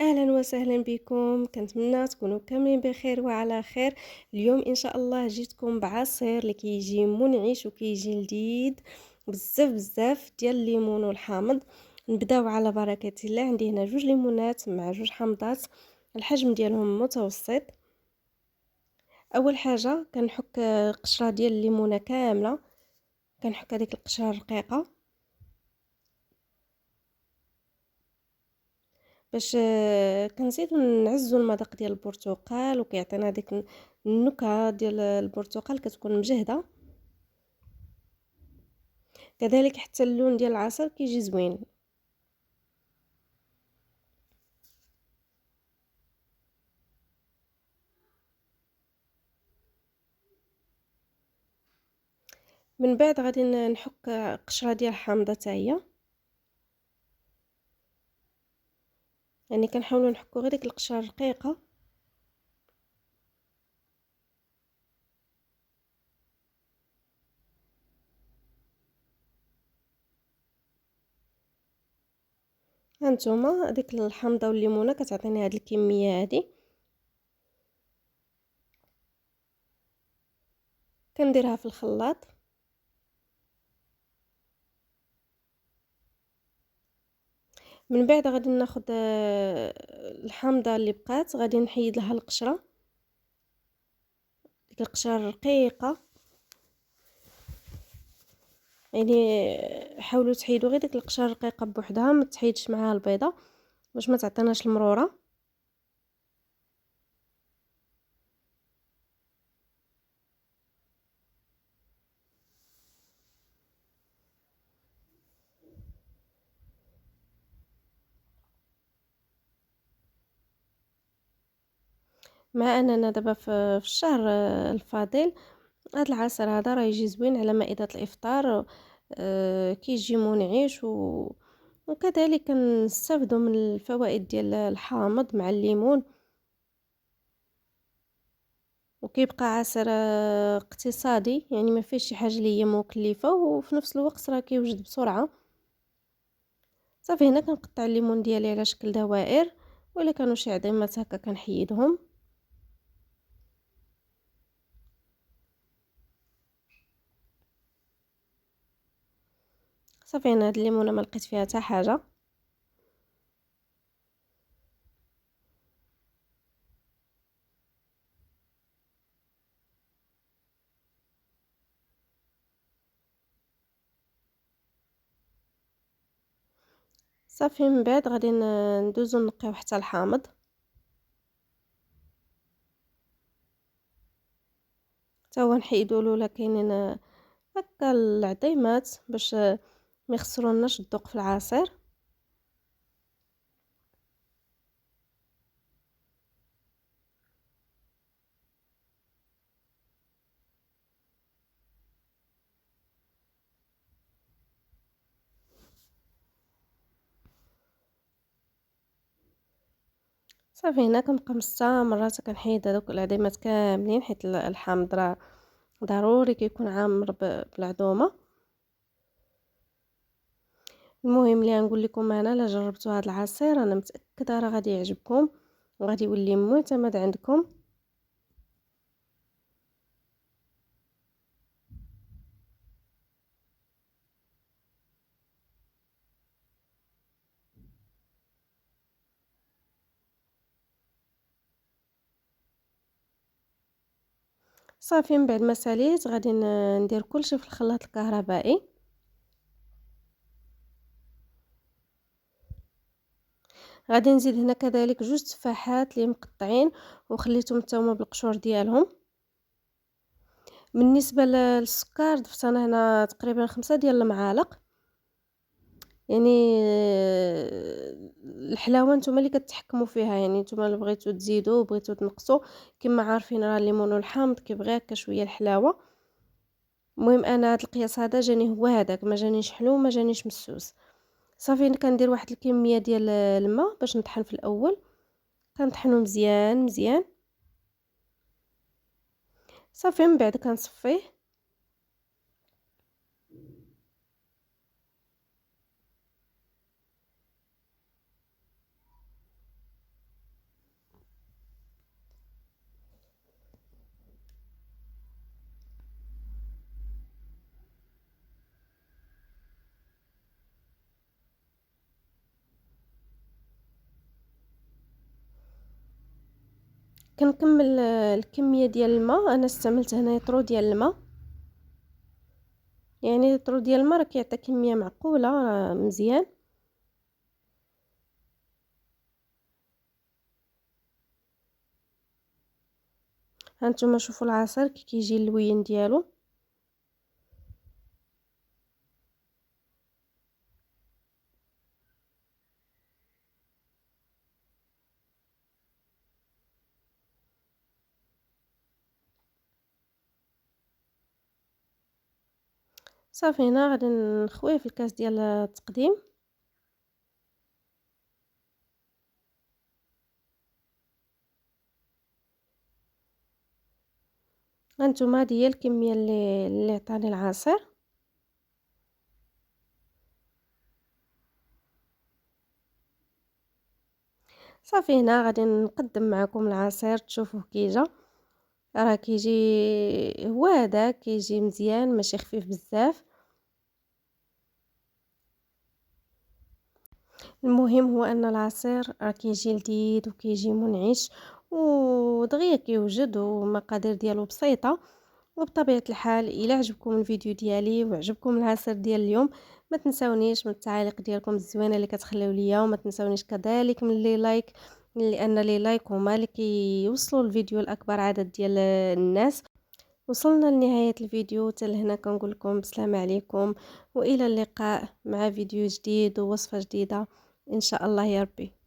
أهلا وسهلا بكم، كنتمنى تكونوا كاملين بخير وعلى خير. اليوم إن شاء الله جيتكم بعصير اللي كيجي منعش وكيجي لذيذ بزاف بزاف ديال الليمون والحامض. نبداو على بركة الله. عندي هنا جوج ليمونات مع جوج حامضات، الحجم ديالهم متوسط. أول حاجة كنحك قشرة ديال الليمونة كاملة، كنحك هذيك القشرة رقيقة باش كنزيدو نعزو المذاق ديال البرتقال وكيعطينا ديك النكهه ديال البرتقال كتكون مجهده. كذلك حتى اللون ديال العصير كيجي زوين. من بعد غادي نحك قشره ديال حامضه حتى هي، يعني كنحاولوا نحكوا غير ديك القشره الرقيقه. هانتوما ديك الحامضه والليمونه كتعطيني هاد الكميه هادي. كنديرها في الخلاط. من بعد غادي ناخد الحامضه اللي بقات، غادي نحيد لها القشره، ديك القشره الرقيقه. يعني حاولوا تحيدوا غير ديك القشره الرقيقه بوحدها، ما تحيدش معاها البيضه باش ما تعطيناش المروره. مع اننا دابا في الشهر الفضيل، هذا العصير هذا راه يجي زوين على مائدة الافطار. كيجي منعش وكذلك كنستافدوا من الفوائد ديال الحامض مع الليمون، وكيبقى عصير اقتصادي، يعني ما فيش شي حاجه اللي هي مكلفه، وفي نفس الوقت راه كيوجد بسرعه. صافي هنا كنقطع الليمون ديالي على شكل دوائر، ولا كانوا شي عظيمات هكا كنحيدهم. صافي هنا هاد الليمونه ما لقيت فيها حتى حاجه. صافي من بعد غادي ندوزو نقيو حتى الحامض. حتى هو نحيدو له، كاينين هكا العظيمات باش ما يخسرولناش الذوق في العصير. صافي هنا كنبقى مستمرة كنحيد هذوك العظيمات كاملين، حيت الحامض راه ضروري كيكون عامر بالعظومه. المهم اللي غنقول لكم انا، لا جربتوا هذا العصير انا متاكده راه غادي يعجبكم وغادي يولي معتمد عندكم. صافي من بعد ما ساليت غادي ندير كلشي في الخلاط الكهربائي. غادي نزيد هنا كذلك جوج تفاحات اللي مقطعين وخليتهم حتى هما بالقشور ديالهم. بالنسبه للسكر ضفت انا هنا تقريبا 5 ديال المعالق. يعني الحلاوه نتوما اللي كتحكموا فيها، يعني نتوما اللي بغيتو تزيدوا بغيتو تنقصوا. كما عارفين راه الليمون والحامض كيبغي هكا شويه الحلاوه. المهم انا هاد القياس هذا جاني هو هذاك، ما جانيش حلو ما جانيش مسوس. صافي كندير واحد الكميه ديال الماء باش نطحن في الاول. كنطحنو مزيان مزيان. صافي من بعد كنصفيه. كنكمل الكميه ديال الماء. انا استعملت هنا طرو ديال الماء، يعني طرو ديال الماء راه كيعطي كميه معقوله مزيان. هانتوما شوفوا العصير كي كيجي اللوين ديالو. صافي هنا غادي نخويه في الكاس ديال التقديم. هانتوما هذه هي الكميه اللي عطاني العصير. صافي هنا غادي نقدم معكم العصير، تشوفوه كي جا، راه كيجي هو هذا، كيجي مزيان ماشي خفيف بزاف. المهم هو ان العصير راه كيجي لذيذ وكيجي منعش ودغيا كيوجد، والمقادير ديالو بسيطه. وبطبيعه الحال الا عجبكم الفيديو ديالي وعجبكم العصير ديال اليوم، ما تنساونيش من التعاليق ديالكم الزوينه اللي كتخليو ليا، وما تنساونيش كذلك من لي لايك، لان لي لايك هما اللي كيوصلوا الفيديو لاكبر عدد ديال الناس. وصلنا لنهايه الفيديو، حتى لهنا كنقول لكم بسلام عليكم، والى اللقاء مع فيديو جديد ووصفه جديده ان شاء الله يا ربي.